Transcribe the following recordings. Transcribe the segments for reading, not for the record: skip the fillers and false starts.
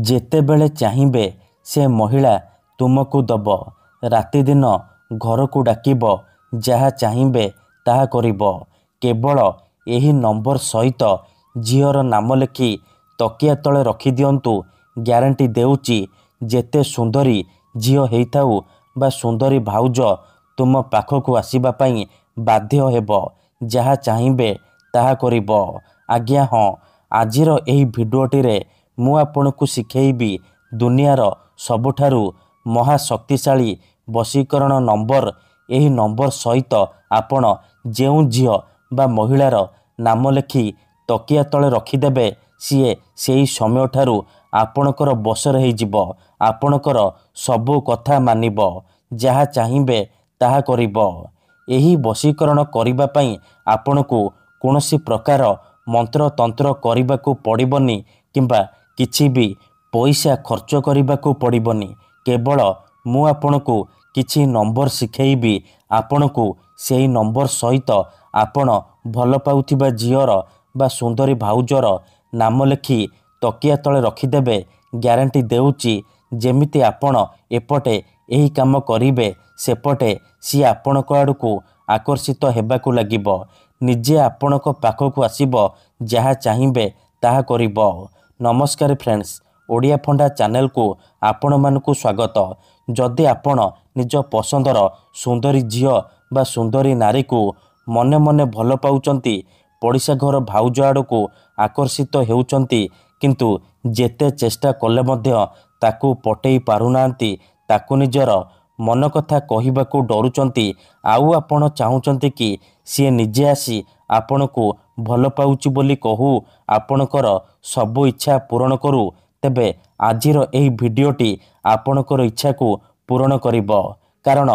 ଯେତେବେଳେ ଚାହିଁବେ ସେ ମହିଳା ତୁମକୁ ଦବ। ରାତିଦିନ ଘରକୁ ଡାକିବ, ଯାହା ଚାହିଁବେ ତାହା କରିବ। କେବଳ ଏହି ନମ୍ବର ସହିତ ଝିଅର ନାମ ଲେଖି ତକିଆ ତଳେ ରଖିଦିଅନ୍ତୁ। ଗ୍ୟାରେଣ୍ଟି ଦେଉଛି, ଯେତେ ସୁନ୍ଦରୀ ଝିଅ ହେଇଥାଉ ବା ସୁନ୍ଦରୀ ଭାଉଜ ତୁମ ପାଖକୁ ଆସିବା ପାଇଁ ବାଧ୍ୟ ହେବ। ଯାହା ଚାହିଁବେ ତାହା କରିବ। ଆଜ୍ଞା ହଁ, ଆଜିର ଏହି ଭିଡ଼ିଓଟିରେ ମୁଁ ଆପଣଙ୍କୁ ଶିଖେଇବି ଦୁନିଆର ସବୁଠାରୁ ମହାଶକ୍ତିଶାଳୀ ବଶୀକରଣ ନମ୍ବର। ଏହି ନମ୍ବର ସହିତ ଆପଣ ଯେଉଁ ଝିଅ ବା ମହିଳାର ନାମ ଲେଖି ତକିଆ ତଳେ ରଖିଦେବେ, ସିଏ ସେହି ସମୟଠାରୁ ଆପଣଙ୍କର ବଶରେ ହେଇଯିବ। ଆପଣଙ୍କର ସବୁ କଥା ମାନିବ, ଯାହା ଚାହିଁବେ ତାହା କରିବ। ଏହି ବଶୀକରଣ କରିବା ପାଇଁ ଆପଣଙ୍କୁ କୌଣସି ପ୍ରକାର ମନ୍ତ୍ରତନ୍ତ୍ର କରିବାକୁ ପଡ଼ିବନି କିମ୍ବା କିଛି ବି ପଇସା ଖର୍ଚ୍ଚ କରିବାକୁ ପଡ଼ିବନି। କେବଳ ମୁଁ ଆପଣଙ୍କୁ କିଛି ନମ୍ବର ଶିଖେଇବି। ଆପଣଙ୍କୁ ସେହି ନମ୍ବର ସହିତ ଆପଣ ଭଲ ପାଉଥିବା ଝିଅର ବା ସୁନ୍ଦରୀ ଭାଉଜର ନାମ ଲେଖି ତକିଆ ତଳେ ରଖିଦେବେ। ଗ୍ୟାରେଣ୍ଟି ଦେଉଛି, ଯେମିତି ଆପଣ ଏପଟେ ଏହି କାମ କରିବେ, ସେପଟେ ସିଏ ଆପଣଙ୍କ ଆଡ଼କୁ ଆକର୍ଷିତ ହେବାକୁ ଲାଗିବ। ନିଜେ ଆପଣଙ୍କ ପାଖକୁ ଆସିବ, ଯାହା ଚାହିଁବେ ତାହା କରିବ। ନମସ୍କାର ଫ୍ରେଣ୍ଡସ୍, ଓଡ଼ିଆ ଫଣ୍ଡା ଚ୍ୟାନେଲକୁ ଆପଣମାନଙ୍କୁ ସ୍ୱାଗତ। ଯଦି ଆପଣ ନିଜ ପସନ୍ଦର ସୁନ୍ଦରୀ ଝିଅ ବା ସୁନ୍ଦରୀ ନାରୀକୁ ମନେ ମନେ ଭଲ ପାଉଛନ୍ତି, ପଡ଼ିଶା ଘର ଭାଉଜ ଆଡ଼କୁ ଆକର୍ଷିତ ହେଉଛନ୍ତି, କିନ୍ତୁ ଯେତେ ଚେଷ୍ଟା କଲେ ମଧ୍ୟ ତାକୁ ପଟେଇ ପାରୁନାହାନ୍ତି, ତାକୁ ନିଜର ମନ କଥା କହିବାକୁ ଡରୁଛନ୍ତି, ଆଉ ଆପଣ ଚାହୁଁଛନ୍ତି କି ସିଏ ନିଜେ ଆସି ଆପଣଙ୍କୁ ଭଲ ପାଉଛି ବୋଲି କହୁ, ଆପଣଙ୍କର ସବୁ ଇଚ୍ଛା ପୂରଣ କରୁ, ତେବେ ଆଜିର ଏହି ଭିଡ଼ିଓଟି ଆପଣଙ୍କର ଇଚ୍ଛାକୁ ପୂରଣ କରିବ। କାରଣ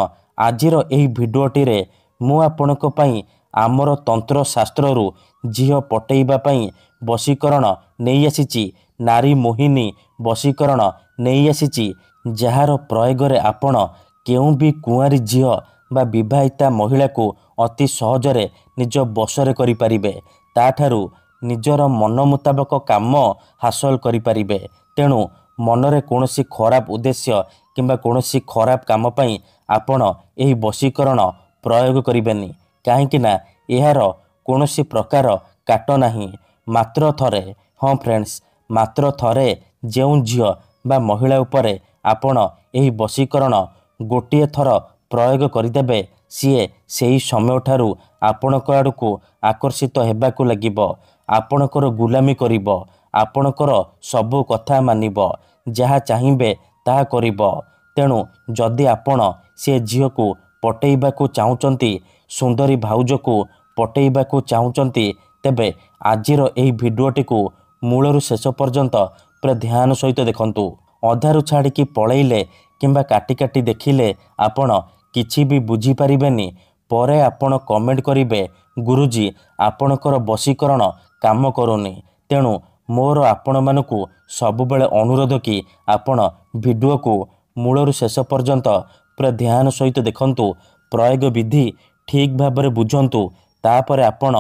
ଆଜିର ଏହି ଭିଡ଼ିଓଟିରେ ମୁଁ ଆପଣଙ୍କ ପାଇଁ ଆମର ତନ୍ତ୍ରଶାସ୍ତ୍ରରୁ ଝିଅ ପଟେଇବା ପାଇଁ ବଶୀକରଣ ନେଇ ଆସିଛି। ନାରୀ ମୋହିନୀ ବଶୀକରଣ ନେଇ ଆସିଛି, ଯାହାର ପ୍ରୟୋଗରେ ଆପଣ କେଉଁ ବି କୁଆଁରୀ ଝିଅ ବା ବିବାହିତା ମହିଳାକୁ ଅତି ସହଜରେ ନିଜ ବଶରେ କରିପାରିବେ। ତାଠାରୁ ନିଜର ମନ ମୁତାବକ କାମ ହାସଲ କରିପାରିବେ। ତେଣୁ ମନରେ କୌଣସି ଖରାପ ଉଦ୍ଦେଶ୍ୟ କିମ୍ବା କୌଣସି ଖରାପ କାମ ପାଇଁ ଆପଣ ଏହି ବଶୀକରଣ ପ୍ରୟୋଗ କରିବେନି। କାହିଁକି ନା ଏହାର କୌଣସି ପ୍ରକାର କାଟ ନାହିଁ। ମାତ୍ର ଥରେ, ହଁ ଫ୍ରେଣ୍ଡସ୍, ମାତ୍ର ଥରେ ଯେଉଁ ଝିଅ ବା ମହିଳା ଉପରେ ଆପଣ ଏହି ବଶୀକରଣ ଗୋଟିଏ ଥର ପ୍ରୟୋଗ କରିଦେବେ, ସିଏ ସେହି ସମୟଠାରୁ ଆପଣଙ୍କ ଆଡ଼କୁ ଆକର୍ଷିତ ହେବାକୁ ଲାଗିବ। ଆପଣଙ୍କର ଗୁଲାମୀ କରିବ, ଆପଣଙ୍କର ସବୁ କଥା ମାନିବ, ଯାହା ଚାହିଁବେ ତାହା କରିବ। ତେଣୁ ଯଦି ଆପଣ ସେ ଝିଅକୁ ପଟେଇବାକୁ ଚାହୁଁଛନ୍ତି, ସୁନ୍ଦରୀ ଭାଉଜକୁ ପଟେଇବାକୁ ଚାହୁଁଛନ୍ତି, ତେବେ ଆଜିର ଏହି ଭିଡ଼ିଓଟିକୁ ମୂଳରୁ ଶେଷ ପର୍ଯ୍ୟନ୍ତ ପୁରା ଧ୍ୟାନ ସହିତ ଦେଖନ୍ତୁ। ଅଧାରୁ ଛାଡ଼ିକି ପଳେଇଲେ କିମ୍ବା କାଟି କାଟି ଦେଖିଲେ ଆପଣ କିଛି ବି ବୁଝିପାରିବେନି। ପରେ ଆପଣ କମେଣ୍ଟ କରିବେ, ଗୁରୁଜୀ ଆପଣଙ୍କର ବଶୀକରଣ କାମ କରୁନି। ତେଣୁ ମୋର ଆପଣମାନଙ୍କୁ ସବୁବେଳେ ଅନୁରୋଧ କି ଆପଣ ଭିଡ଼ିଓକୁ ମୂଳରୁ ଶେଷ ପର୍ଯ୍ୟନ୍ତ ପୁରା ଧ୍ୟାନ ସହିତ ଦେଖନ୍ତୁ। ପ୍ରୟୋଗ ବିଧି ଠିକ୍ ଭାବରେ ବୁଝନ୍ତୁ, ତାପରେ ଆପଣ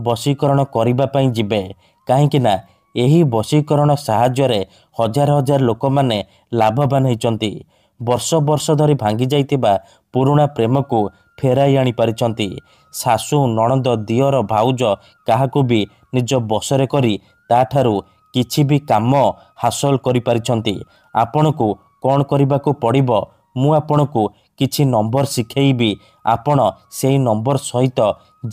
ବଶୀକରଣ କରିବା ପାଇଁ ଯିବେ। କାହିଁକି ନା ଏହି ବଶୀକରଣ ସାହାଯ୍ୟରେ ହଜାର ହଜାର ଲୋକମାନେ ଲାଭବାନ ହେଇଛନ୍ତି। ବର୍ଷ ବର୍ଷ ଧରି ଭାଙ୍ଗି ଯାଇଥିବା ପୁରୁଣା ପ୍ରେମକୁ ଫେରାଇ ଆଣିପାରିଛନ୍ତି। ଶାଶୁ, ନଣନ୍ଦ, ଦିଅର, ଭାଉଜ କାହାକୁ ବି ନିଜ ବଶରେ କରି ତାଠାରୁ କିଛି ବି କାମ ହାସଲ କରିପାରିଛନ୍ତି। ଆପଣଙ୍କୁ କ'ଣ କରିବାକୁ ପଡ଼ିବ, ମୁଁ ଆପଣଙ୍କୁ କିଛି ନମ୍ବର ଶିଖେଇବି। ଆପଣ ସେହି ନମ୍ବର ସହିତ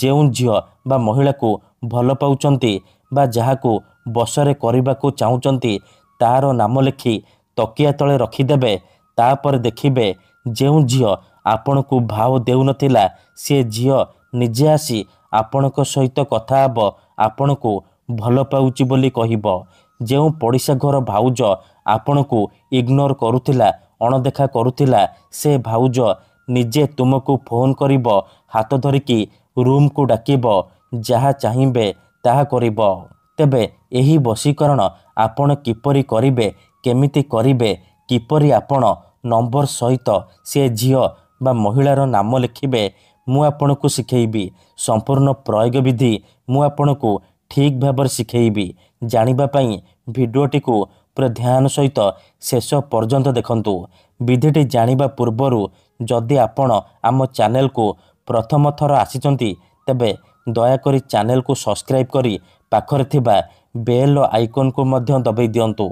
ଯେଉଁ ଝିଅ ବା ମହିଳାକୁ ଭଲ ପାଉଛନ୍ତି ବା ଯାହାକୁ ବଶରେ କରିବାକୁ ଚାହୁଁଛନ୍ତି, ତାହାର ନାମ ଲେଖି ତକିଆ ତଳେ ରଖିଦେବେ। ତାପରେ ଦେଖିବେ, ଯେଉଁ ଝିଅ ଆପଣଙ୍କୁ ଭାव ଦେଉନଥିଲା, ସେ ଝିଅ ନିଜେ ଆସି ଆପଣଙ୍କ ସହିତ କଥା ହେବ, ଆପଣଙ୍କୁ ଭଲ ପାଉଛି ବୋଲି କହିବ। ଯେଉଁ ପଡ଼ିଶା ଘର ଭାଉଜ ଆପଣଙ୍କୁ ଇଗ୍ନୋର କରୁଥିଲା, ଅଣଦେଖା କରୁଥିଲା, ସେ ଭାଉଜ ନିଜେ ତୁମକୁ ଫୋନ୍ କରିବ, ହାତ ଧରିକି ରୁମ୍କୁ ଡାକିବ, ଯାହା ଚାହିଁବେ ତାହା କରିବ। ତେବେ ଏହି ବଶୀକରଣ ଆପଣ କିପରି କରିବେ, କେମିତି କରିବେ, କିପରି ଆପଣ ନମ୍ବର ସହିତ ସେ ଝିଅ ବା ମହିଳାର ନାମ ଲେଖିବେ, ମୁଁ ଆପଣଙ୍କୁ ଶିଖେଇବି। ସମ୍ପୂର୍ଣ୍ଣ ପ୍ରୟୋଗ ବିଧି ମୁଁ ଆପଣଙ୍କୁ ଠିକ୍ ଭାବରେ ଶିଖେଇବି। ଜାଣିବା ପାଇଁ ଭିଡ଼ିଓଟିକୁ ପୁରା ଧ୍ୟାନ ସହିତ ଶେଷ ପର୍ଯ୍ୟନ୍ତ ଦେଖନ୍ତୁ। ବିଧିଟି ଜାଣିବା ପୂର୍ବରୁ ଯଦି ଆପଣ ଆମ ଚ୍ୟାନେଲକୁ ପ୍ରଥମ ଥର ଆସିଛନ୍ତି ତେବେ ଦୟାକରି ଚ୍ୟାନେଲକୁ ସବସ୍କ୍ରାଇବ୍ କରି ପାଖରେ ଥିବା ବେଲ୍ ଆଇକନ୍କୁ ମଧ୍ୟ ଦବାଇ ଦିଅନ୍ତୁ,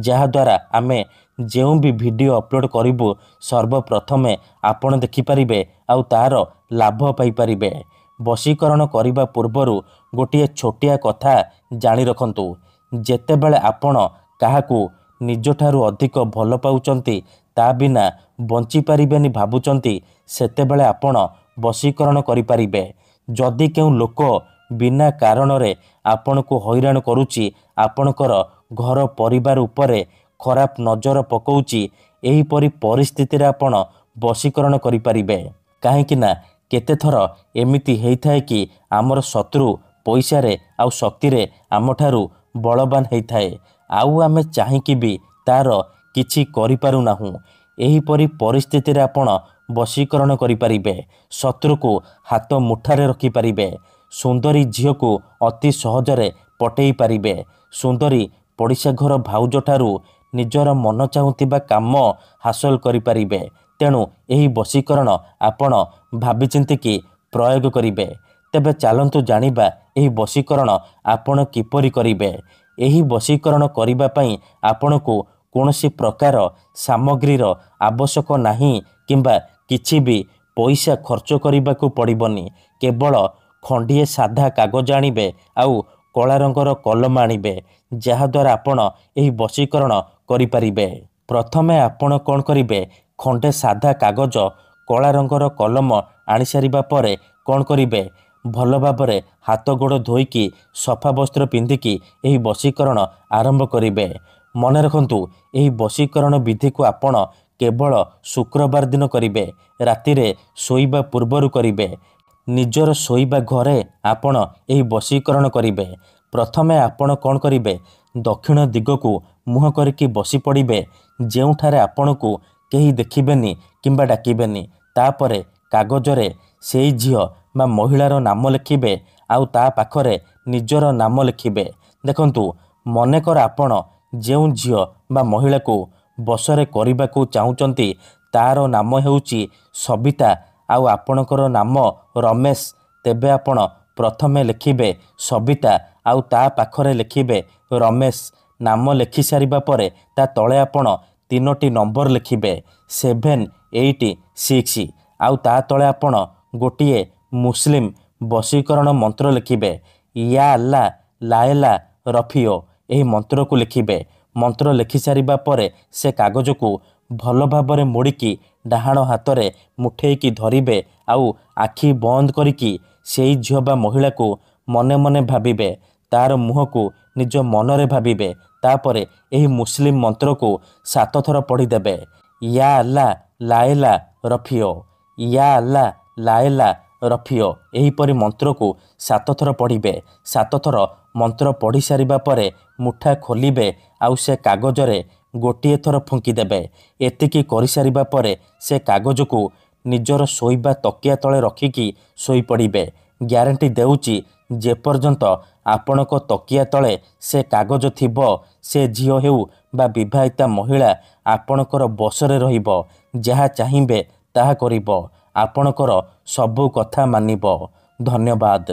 ଯାହାଦ୍ୱାରା ଆମେ ଯେଉଁ ବି ଭିଡ଼ିଓ ଅପଲୋଡ଼ କରିବୁ ସର୍ବପ୍ରଥମେ ଆପଣ ଦେଖିପାରିବେ ଆଉ ତା'ର ଲାଭ ପାଇପାରିବେ। ବଶୀକରଣ କରିବା ପୂର୍ବରୁ ଗୋଟିଏ ଛୋଟିଆ କଥା ଜାଣି ରଖନ୍ତୁ। ଯେତେବେଳେ ଆପଣ କାହାକୁ ନିଜଠାରୁ ଅଧିକ ଭଲ ପାଉଛନ୍ତି ତା ବିନା ବଞ୍ଚିପାରିବେନି ଭାବୁଛନ୍ତି, ସେତେବେଳେ ଆପଣ ବଶୀକରଣ କରିପାରିବେ। ଯଦି କେଉଁ ଲୋକ ବିନା କାରଣରେ ଆପଣଙ୍କୁ ହଇରାଣ କରୁଛି, ଆପଣଙ୍କର ଘର ପରିବାର ଉପରେ ଖରାପ ନଜର ପକାଉଛି, ଏହିପରି ପରିସ୍ଥିତିରେ ଆପଣ ବଶୀକରଣ କରିପାରିବେ। କାହିଁକି ନା କେତେଥର ଏମିତି ହେଇଥାଏ କି ଆମର ଶତ୍ରୁ ପଇସାରେ ଆଉ ଶକ୍ତିରେ ଆମଠାରୁ ବଳବାନ ହେଇଥାଏ, ଆଉ ଆମେ ଚାହିଁକି ବି ତା'ର କିଛି କରିପାରୁନାହୁଁ। ଏହିପରି ପରିସ୍ଥିତିରେ ଆପଣ ବଶୀକରଣ କରିପାରିବେ। ଶତ୍ରୁକୁ ହାତ ମୁଠାରେ ରଖିପାରିବେ। ସୁନ୍ଦରୀ ଝିଅକୁ ଅତି ସହଜରେ ପଟେଇ ପାରିବେ। ସୁନ୍ଦରୀ ପଡ଼ିଶା ଘର ଭାଉଜଠାରୁ ନିଜର ମନ ଚାହୁଁଥିବା କାମ ହାସଲ କରିପାରିବେ। ତେଣୁ ଏହି ବଶୀକରଣ ଆପଣ ଭାବିଚିନ୍ତିକି ପ୍ରୟୋଗ କରିବେ। ତେବେ ଚାଲନ୍ତୁ ଜାଣିବା ଏହି ବଶୀକରଣ ଆପଣ କିପରି କରିବେ। ଏହି ବଶୀକରଣ କରିବା ପାଇଁ ଆପଣଙ୍କୁ କୌଣସି ପ୍ରକାର ସାମଗ୍ରୀର ଆବଶ୍ୟକ ନାହିଁ କିମ୍ବା କିଛି ବି ପଇସା ଖର୍ଚ୍ଚ କରିବାକୁ ପଡ଼ିବନି। କେବଳ ଖଣ୍ଡିଏ ସାଧା କାଗଜ ଆଣିବେ ଆଉ କଳା ରଙ୍ଗର କଲମ ଆଣିବେ, ଯାହାଦ୍ୱାରା ଆପଣ ଏହି ବଶୀକରଣ କରିପାରିବେ। ପ୍ରଥମେ ଆପଣ କ'ଣ କରିବେ, ଖଣ୍ଡେ ସାଧା କାଗଜ କଳା ରଙ୍ଗର କଲମ ଆଣିସାରିବା ପରେ କ'ଣ କରିବେ, ଭଲ ଭାବରେ ହାତ ଗୋଡ଼ ଧୋଇକି ସଫା ବସ୍ତ୍ର ପିନ୍ଧିକି ଏହି ବଶୀକରଣ ଆରମ୍ଭ କରିବେ। ମନେ ରଖନ୍ତୁ, ଏହି ବଶୀକରଣ ବିଧିକୁ ଆପଣ କେବଳ ଶୁକ୍ରବାର ଦିନ କରିବେ। ରାତିରେ ଶୋଇବା ପୂର୍ବରୁ କରିବେ। ନିଜର ଶୋଇବା ଘରେ ଆପଣ ଏହି ବଶୀକରଣ କରିବେ। ପ୍ରଥମେ ଆପଣ କ'ଣ କରିବେ, ଦକ୍ଷିଣ ଦିଗକୁ ମୁହଁ କରିକି ବସି ପଡ଼ିବେ, ଯେଉଁଠାରେ ଆପଣଙ୍କୁ କେହି ଦେଖିବେନି କିମ୍ବା ଡାକିବେନି। ତାପରେ କାଗଜରେ ସେଇ ଝିଅ ବା ମହିଳାର ନାମ ଲେଖିବେ ଆଉ ତା ପାଖରେ ନିଜର ନାମ ଲେଖିବେ। ଦେଖନ୍ତୁ, ମନେକର ଆପଣ ଯେଉଁ ଝିଅ ବା ମହିଳାକୁ ବଶରେ କରିବାକୁ ଚାହୁଁଛନ୍ତି ତା'ର ନାମ ହେଉଛି ସବିତା ଆଉ ଆପଣଙ୍କର ନାମ ରମେଶ। ତେବେ ଆପଣ ପ୍ରଥମେ ଲେଖିବେ ସବିତା ଆଉ ତା ପାଖରେ ଲେଖିବେ ରମେଶ। ନାମ ଲେଖିସାରିବା ପରେ ତା ତଳେ ଆପଣ 3ଟି ନମ୍ବର ଲେଖିବେ 786 ଆଉ ତା ତଳେ ଆପଣ ଗୋଟିଏ ମୁସଲିମ ବଶୀକରଣ ମନ୍ତ୍ର ଲେଖିବେ ୟା ଆଲ୍ଲା ଲାଏଲା ରଫିଓ। ଏହି ମନ୍ତ୍ରକୁ ଲେଖିବେ। ମନ୍ତ୍ର ଲେଖିସାରିବା ପରେ ସେ କାଗଜକୁ ଭଲ ଭାବରେ ମୋଡ଼ିକି ଡାହାଣ ହାତରେ ମୁଠେଇକି ଧରିବେ ଆଉ ଆଖି ବନ୍ଦ କରିକି ସେଇ ଝିଅ ବା ମହିଳାକୁ ମନେ ମନେ ଭାବିବେ। ତା'ର ମୁହଁକୁ ନିଜ ମନରେ ଭାବିବେ। ତାପରେ ଏହି ମୁସଲିମ ମନ୍ତ୍ରକୁ 7 ଥର ପଢ଼ିଦେବେ। ୟା ଆଲ୍ଲା ଲାଏଲା ରଫିଓ, ୟା ଆଲ୍ଲା ଲାଏଲା ରଫିଓ। ଏହିପରି ମନ୍ତ୍ରକୁ 7 ଥର ପଢ଼ିବେ। 7 ଥର ମନ୍ତ୍ର ପଢ଼ି ସାରିବା ପରେ ମୁଠା ଖୋଲିବେ ଆଉ ସେ କାଗଜରେ ଗୋଟିଏ ଥର ଫୁଙ୍କିଦେବେ। ଏତିକି କରିସାରିବା ପରେ ସେ କାଗଜକୁ ନିଜର ଶୋଇବା ତକିଆ ତଳେ ରଖିକି ଶୋଇପଡ଼ିବେ। ଗ୍ୟାରେଣ୍ଟି ଦେଉଛି, ଯେପର୍ଯ୍ୟନ୍ତ ଆପଣଙ୍କ ତକିଆ ତଳେ ସେ କାଗଜ ଥିବ, ସେ ଝିଅ ହେଉ ବା ବିବାହିତା ମହିଳା ଆପଣଙ୍କର ବଶରେ ରହିବ। ଯାହା ଚାହିଁବେ ତାହା କରିବ। ଆପଣଙ୍କର ସବୁ କଥା ମାନିବ। ଧନ୍ୟବାଦ।